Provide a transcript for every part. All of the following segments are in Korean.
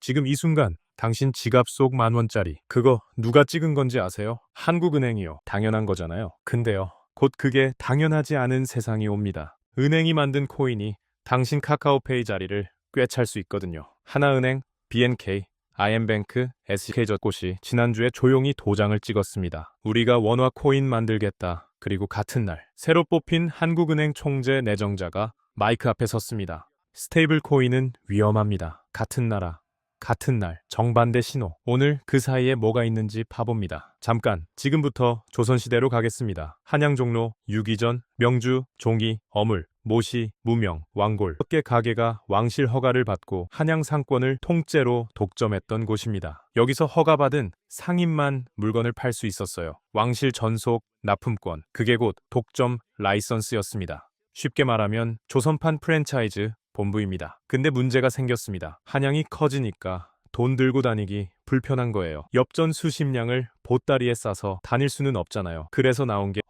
지금 이 순간 당신 지갑 속 10,000원짜리 그거 누가 찍은 건지 아세요? 한국은행이요. 당연한 거잖아요. 근데요. 곧 그게 당연하지 않은 세상이 옵니다. 은행이 만든 코인이 당신 카카오페이 자리를 꿰찰 수 있거든요. 하나은행, BNK, IM뱅크, SK저꽃이 지난주에 조용히 도장을 찍었습니다. 우리가 원화 코인 만들겠다. 그리고 같은 날 새로 뽑힌 한국은행 총재 내정자가 마이크 앞에 섰습니다. 스테이블 코인은 위험합니다. 같은 나라, 같은 날, 정반대 신호. 오늘 그 사이에 뭐가 있는지 파봅니다. 잠깐, 지금부터 조선시대로 가겠습니다. 한양 종로, 유기전, 명주, 종이, 어물, 모시, 무명, 왕골 6개 가게가 왕실 허가를 받고 한양 상권을 통째로 독점했던 곳입니다. 여기서 허가받은 상인만 물건을 팔 수 있었어요. 왕실 전속, 납품권, 그게 곧 독점 라이선스였습니다. 쉽게 말하면 조선판 프랜차이즈 본부입니다. 근데 문제가 생겼습니다. 한양이 커지니까 돈 들고 다니기 불편한 거예요. 엽전 수십량을 보따리에 싸서 다닐 수는 없잖아요. 그래서 나온 게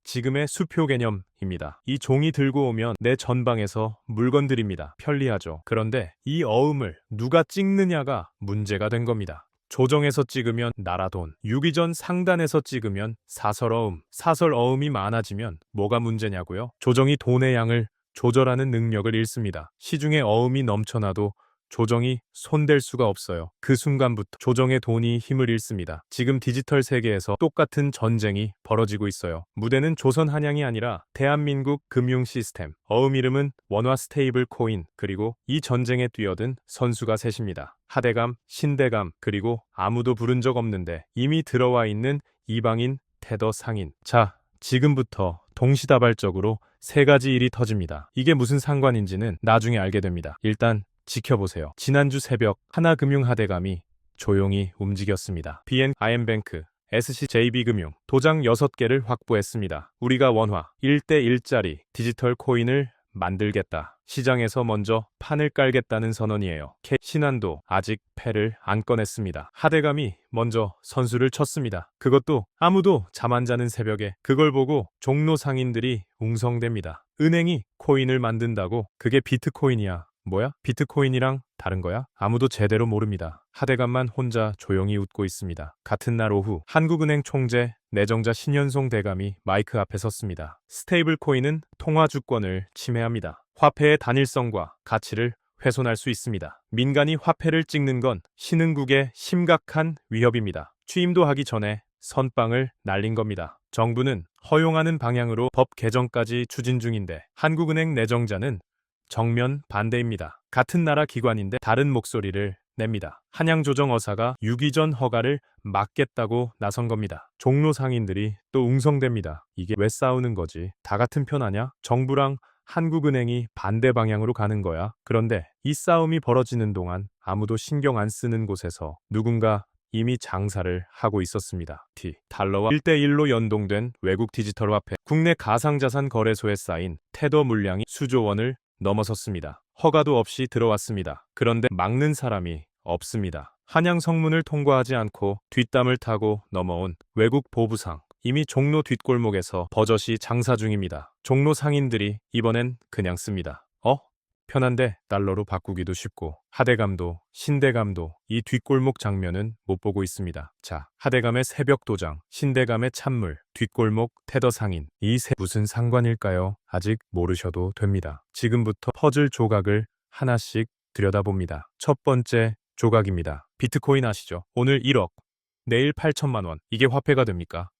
지금의 수표 개념입니다. 이 종이 들고 오면 내 전방에서 물건 드립니다. 편리하죠. 그런데 이 어음을 누가 찍느냐가 문제가 된 겁니다. 조정에서 찍으면 나라돈, 유기전 상단에서 찍으면 사설어음, 사설어음이 많아지면 뭐가 문제냐고요? 조정이 돈의 양을 조절하는 능력을 잃습니다. 시중에 어음이 넘쳐나도 조정이 손댈 수가 없어요. 그 순간부터 조정의 돈이 힘을 잃습니다. 지금 디지털 세계에서 똑같은 전쟁이 벌어지고 있어요. 무대는 조선 한양이 아니라 대한민국 금융 시스템. 어음 이름은 원화 스테이블 코인. 그리고 이 전쟁에 뛰어든 선수가 셋입니다. 하대감, 신대감, 그리고 아무도 부른 적 없는데 이미 들어와 있는 이방인 테더 상인. 자, 지금부터 동시다발적으로 세 가지 일이 터집니다. 이게 무슨 상관인지는 나중에 알게 됩니다. 일단 지켜보세요. 지난주 새벽 하나금융하대감이 조용히 움직였습니다. IM뱅크, SCJB금융 도장 6개를 확보했습니다. 우리가 원화 1대1짜리 디지털 코인을 만들겠다. 시장에서 먼저 판을 깔겠다는 선언이에요. 신한도 아직 패를 안 꺼냈습니다. 하대감이 먼저 선수를 쳤습니다. 그것도 아무도 잠 안 자는 새벽에. 그걸 보고 종로 상인들이 웅성댑니다. 은행이 코인을 만든다고? 그게 비트코인이야. 뭐야? 비트코인이랑 다른 거야? 아무도 제대로 모릅니다. 하대감만 혼자 조용히 웃고 있습니다. 같은 날 오후 한국은행 총재 내정자 신현송 대감이 마이크 앞에 섰습니다. 스테이블 코인은 통화 주권을 침해합니다. 화폐의 단일성과 가치를 훼손할 수 있습니다. 민간이 화폐를 찍는 건 신흥국의 심각한 위협입니다. 취임도 하기 전에 선빵을 날린 겁니다. 정부는 허용하는 방향으로 법 개정까지 추진 중인데 한국은행 내정자는 정면 반대입니다. 같은 나라 기관인데 다른 목소리를 냅니다. 한양조정어사가 유기전 허가를 막겠다고 나선 겁니다. 종로 상인들이 또 웅성댑니다. 이게 왜 싸우는 거지? 다 같은 편 아냐? 정부랑 한국은행이 반대 방향으로 가는 거야. 그런데 이 싸움이 벌어지는 동안 아무도 신경 안 쓰는 곳에서 누군가 이미 장사를 하고 있었습니다. 달러와 1대1로 연동된 외국 디지털 화폐. 국내 가상자산 거래소에 쌓인 테더 물량이 수조 원을 넘어섰습니다. 허가도 없이 들어왔습니다. 그런데 막는 사람이 없습니다. 한양 성문을 통과하지 않고 뒷담을 타고 넘어온 외국 보부상. 이미 종로 뒷골목에서 버젓이 장사 중입니다. 종로 상인들이 이번엔 그냥 씁니다. 편한데 달러로 바꾸기도 쉽고. 하대감도 신대감도 이 뒷골목 장면은 못 보고 있습니다. 자, 하대감의 새벽 도장, 신대감의 찬물, 뒷골목 테더 상인. 이 세 무슨 상관일까요? 아직 모르셔도 됩니다. 지금부터 퍼즐 조각을 하나씩 들여다봅니다. 첫 번째 조각입니다. 비트코인 아시죠? 오늘 1억, 내일 8천만 원. 이게 화폐가 됩니까?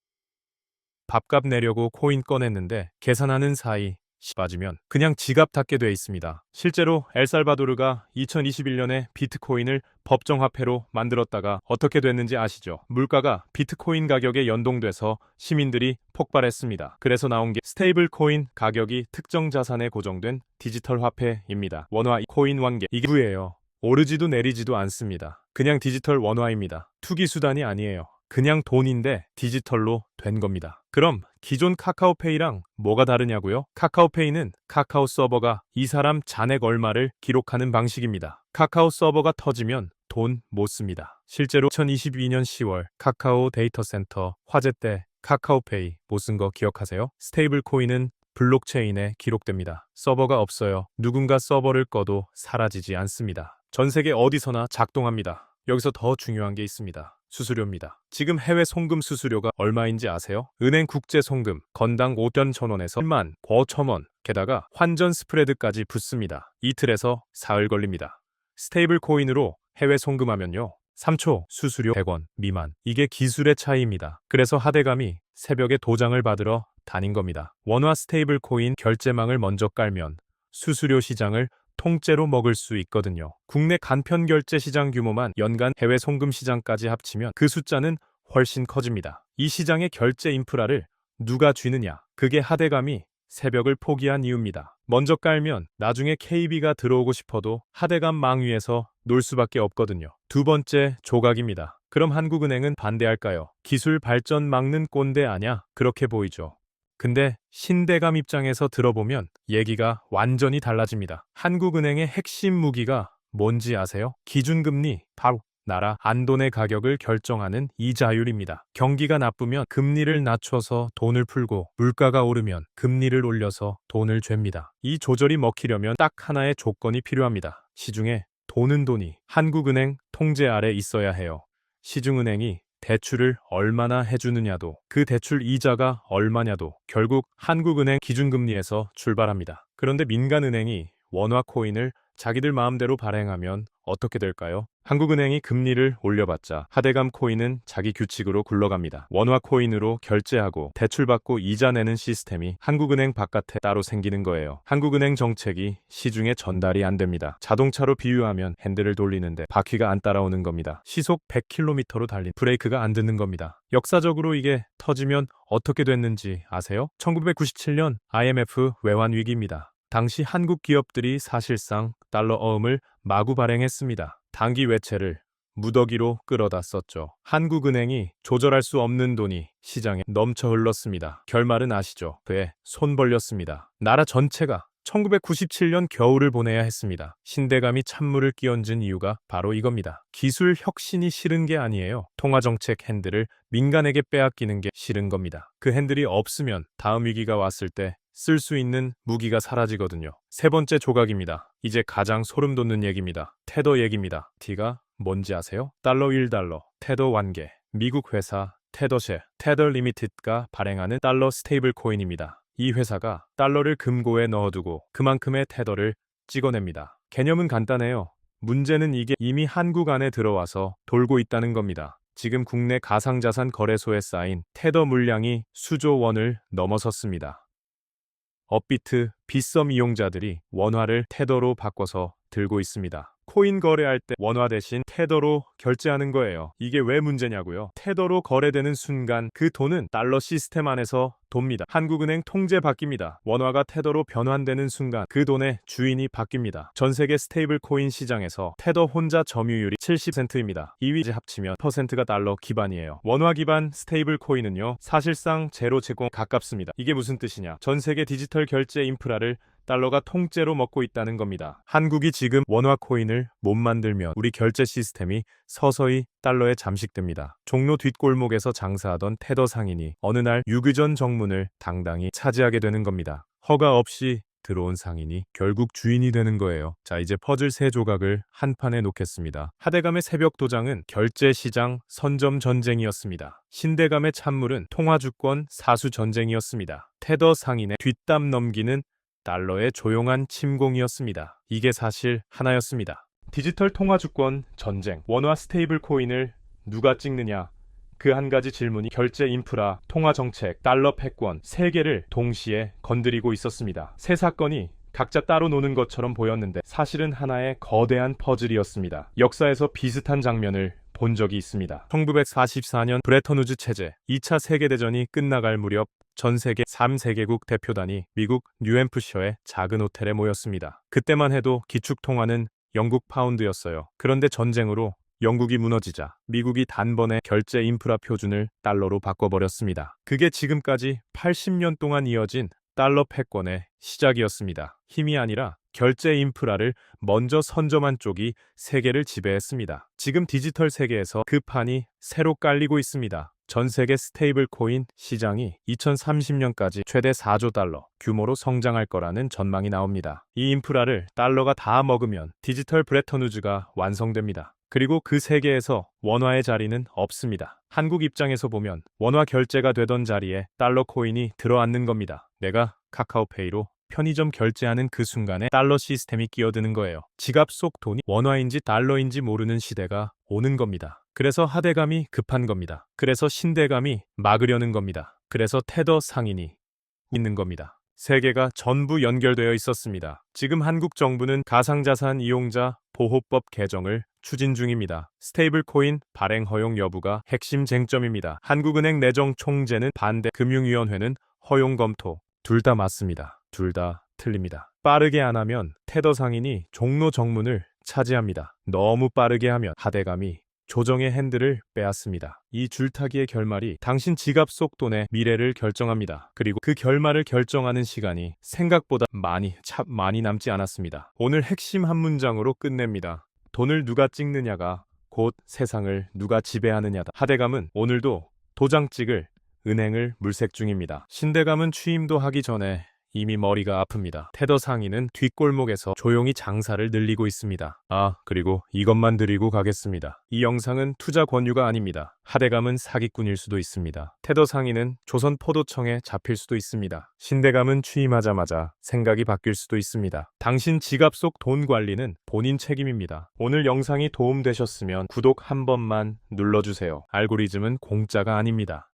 밥값 내려고 코인 꺼냈는데 계산하는 사이 빠지면 그냥 지갑 닫게 돼 있습니다. 실제로 엘살바도르가 2021년에 비트코인을 법정화폐로 만들었다가 어떻게 됐는지 아시죠? 물가가 비트코인 가격에 연동돼서 시민들이 폭발했습니다. 그래서 나온 게 스테이블 코인, 가격이 특정 자산에 고정된 디지털 화폐입니다. 원화 코인 완계. 이게 부예요. 오르지도 내리지도 않습니다. 그냥 디지털 원화입니다. 투기 수단이 아니에요. 그냥 돈인데 디지털로 된 겁니다. 그럼 기존 카카오페이랑 뭐가 다르냐고요? 카카오페이는 카카오 서버가 이 사람 잔액 얼마를 기록하는 방식입니다. 카카오 서버가 터지면 돈 못 씁니다. 실제로 2022년 10월 카카오 데이터 센터 화재 때 카카오페이 못 쓴 거 기억하세요? 스테이블 코인은 블록체인에 기록됩니다. 서버가 없어요. 누군가 서버를 꺼도 사라지지 않습니다. 전 세계 어디서나 작동합니다. 여기서 더 중요한 게 있습니다. 수수료입니다. 지금 해외 송금 수수료가 얼마인지 아세요? 은행 국제 송금 건당 5,000원에서 10만 5,000원. 게다가 환전 스프레드까지 붙습니다. 이틀에서 사흘 걸립니다. 스테이블 코인으로 해외 송금하면요. 3초 수수료 100원 미만. 이게 기술의 차이입니다. 그래서 하대감이 새벽에 도장을 받으러 다닌 겁니다. 원화 스테이블 코인 결제망을 먼저 깔면 수수료 시장을 통째로 먹을 수 있거든요. 국내 간편 결제 시장 규모만 연간 해외 송금 시장까지 합치면 그 숫자는 훨씬 커집니다. 이 시장의 결제 인프라를 누가 쥐느냐? 그게 하대감이 새벽을 포기한 이유입니다. 먼저 깔면 나중에 KB가 들어오고 싶어도 하대감 망 위에서 놀 수밖에 없거든요. 두 번째 조각입니다. 그럼 한국은행은 반대할까요? 기술 발전 막는 꼰대 아냐? 그렇게 보이죠. 근데 신대감 입장에서 들어보면 얘기가 완전히 달라집니다. 한국은행의 핵심 무기가 뭔지 아세요? 기준금리, 바로 나라 안돈의 가격을 결정하는 이자율입니다. 경기가 나쁘면 금리를 낮춰서 돈을 풀고 물가가 오르면 금리를 올려서 돈을 쥡니다. 이 조절이 먹히려면 딱 하나의 조건이 필요합니다. 시중에 돈은 돈이 한국은행 통제 아래 있어야 해요. 시중은행이 대출을 얼마나 해주느냐도 그 대출 이자가 얼마냐도 결국 한국은행 기준금리에서 출발합니다. 그런데 민간은행이 원화 코인을 자기들 마음대로 발행하면 어떻게 될까요? 한국은행이 금리를 올려봤자 하대감 코인은 자기 규칙으로 굴러갑니다. 원화 코인으로 결제하고 대출받고 이자 내는 시스템이 한국은행 바깥에 따로 생기는 거예요. 한국은행 정책이 시중에 전달이 안 됩니다. 자동차로 비유하면 핸들을 돌리는데 바퀴가 안 따라오는 겁니다. 시속 100km로 달린 브레이크가 안 듣는 겁니다. 역사적으로 이게 터지면 어떻게 됐는지 아세요? 1997년 IMF 외환 위기입니다. 당시 한국 기업들이 사실상 달러 어음을 마구 발행했습니다. 단기 외채를 무더기로 끌어다 썼죠. 한국은행이 조절할 수 없는 돈이 시장에 넘쳐 흘렀습니다. 결말은 아시죠? 그에 손 벌렸습니다. 나라 전체가 1997년 겨울을 보내야 했습니다. 신대감이 찬물을 끼얹은 이유가 바로 이겁니다. 기술 혁신이 싫은 게 아니에요. 통화정책 핸들을 민간에게 빼앗기는 게 싫은 겁니다. 그 핸들이 없으면 다음 위기가 왔을 때 쓸 수 있는 무기가 사라지거든요. 세 번째 조각입니다. 이제 가장 소름 돋는 얘기입니다. 테더 얘기입니다. T가 뭔지 아세요? 달러 1달러, 테더 완계, 미국 회사 테더쉘, 테더 리미티드가 발행하는 달러 스테이블 코인입니다. 이 회사가 달러를 금고에 넣어두고 그만큼의 테더를 찍어냅니다. 개념은 간단해요. 문제는 이게 이미 한국 안에 들어와서 돌고 있다는 겁니다. 지금 국내 가상자산 거래소에 쌓인 테더 물량이 수조 원을 넘어섰습니다. 업비트, 빗썸 이용자들이 원화를 테더로 바꿔서 들고 있습니다. 코인 거래할 때 원화 대신 테더로 결제하는 거예요. 이게 왜 문제냐고요? 테더로 거래되는 순간 그 돈은 달러 시스템 안에서 돕니다. 한국은행 통제 바뀝니다. 원화가 테더로 변환되는 순간 그 돈의 주인이 바뀝니다. 전 세계 스테이블 코인 시장에서 테더 혼자 점유율이 70%입니다. 2위 합치면 퍼센트가 달러 기반이에요. 원화 기반 스테이블 코인은요, 사실상 제로 제공 가깝습니다. 이게 무슨 뜻이냐? 전 세계 디지털 결제 인프라를 달러가 통째로 먹고 있다는 겁니다. 한국이 지금 원화 코인을 못 만들면 우리 결제 시스템이 서서히 달러에 잠식됩니다. 종로 뒷골목에서 장사하던 테더 상인이 어느 날 유교전 정문을 당당히 차지하게 되는 겁니다. 허가 없이 들어온 상인이 결국 주인이 되는 거예요. 자, 이제 퍼즐 세 조각을 한 판에 놓겠습니다. 하대감의 새벽 도장은 결제 시장 선점 전쟁이었습니다. 신대감의 찬물은 통화주권 사수 전쟁이었습니다. 테더 상인의 뒷담 넘기는 달러의 조용한 침공이었습니다. 이게 사실 하나였습니다. 디지털 통화주권 전쟁, 원화 스테이블 코인을 누가 찍느냐? 그 한 가지 질문이 결제 인프라, 통화 정책, 달러 패권 세 개를 동시에 건드리고 있었습니다. 세 사건이 각자 따로 노는 것처럼 보였는데 사실은 하나의 거대한 퍼즐이었습니다. 역사에서 비슷한 장면을 본 적이 있습니다. 1944년 브레턴우즈 체제, 2차 세계대전이 끝나갈 무렵 전 세계 3세계국 대표단이 미국 뉴햄프셔의 작은 호텔에 모였습니다. 그때만 해도 기축통화는 영국 파운드였어요. 그런데 전쟁으로 영국이 무너지자 미국이 단번에 결제 인프라 표준을 달러로 바꿔버렸습니다. 그게 지금까지 80년 동안 이어진 달러 패권의 시작이었습니다. 힘이 아니라 결제 인프라를 먼저 선점한 쪽이 세계를 지배했습니다. 지금 디지털 세계에서 그 판이 새로 깔리고 있습니다. 전 세계 스테이블 코인 시장이 2030년까지 최대 4조 달러 규모로 성장할 거라는 전망이 나옵니다. 이 인프라를 달러가 다 먹으면 디지털 브레턴우즈가 완성됩니다. 그리고 그 세계에서 원화의 자리는 없습니다. 한국 입장에서 보면 원화 결제가 되던 자리에 달러 코인이 들어앉는 겁니다. 내가 카카오페이로 편의점 결제하는 그 순간에 달러 시스템이 끼어드는 거예요. 지갑 속 돈이 원화인지 달러인지 모르는 시대가 오는 겁니다. 그래서 하대감이 급한 겁니다. 그래서 신대감이 막으려는 겁니다. 그래서 테더 상인이 있는 겁니다. 세계가 전부 연결되어 있었습니다. 지금 한국 정부는 가상자산 이용자 보호법 개정을 추진 중입니다. 스테이블 코인 발행 허용 여부가 핵심 쟁점입니다. 한국은행 내정 총재는 반대, 금융위원회는 허용 검토. 둘 다 맞습니다. 둘 다 틀립니다. 빠르게 안 하면 테더 상인이 종로 정문을 차지합니다. 너무 빠르게 하면 하대감이 조정의 핸들을 빼앗습니다. 이 줄타기의 결말이 당신 지갑 속 돈의 미래를 결정합니다. 그리고 그 결말을 결정하는 시간이 생각보다 참 많이 남지 않았습니다. 오늘 핵심 한 문장으로 끝냅니다. 돈을 누가 찍느냐가 곧 세상을 누가 지배하느냐다. 하대감은 오늘도 도장 찍을 은행을 물색 중입니다. 신대감은 취임도 하기 전에 이미 머리가 아픕니다. 테더 상인은 뒷골목에서 조용히 장사를 늘리고 있습니다. 그리고 이것만 드리고 가겠습니다. 이 영상은 투자 권유가 아닙니다. 하대감은 사기꾼일 수도 있습니다. 테더 상인은 조선 포도청에 잡힐 수도 있습니다. 신대감은 취임하자마자 생각이 바뀔 수도 있습니다. 당신 지갑 속 돈 관리는 본인 책임입니다. 오늘 영상이 도움되셨으면 구독 한 번만 눌러주세요. 알고리즘은 공짜가 아닙니다.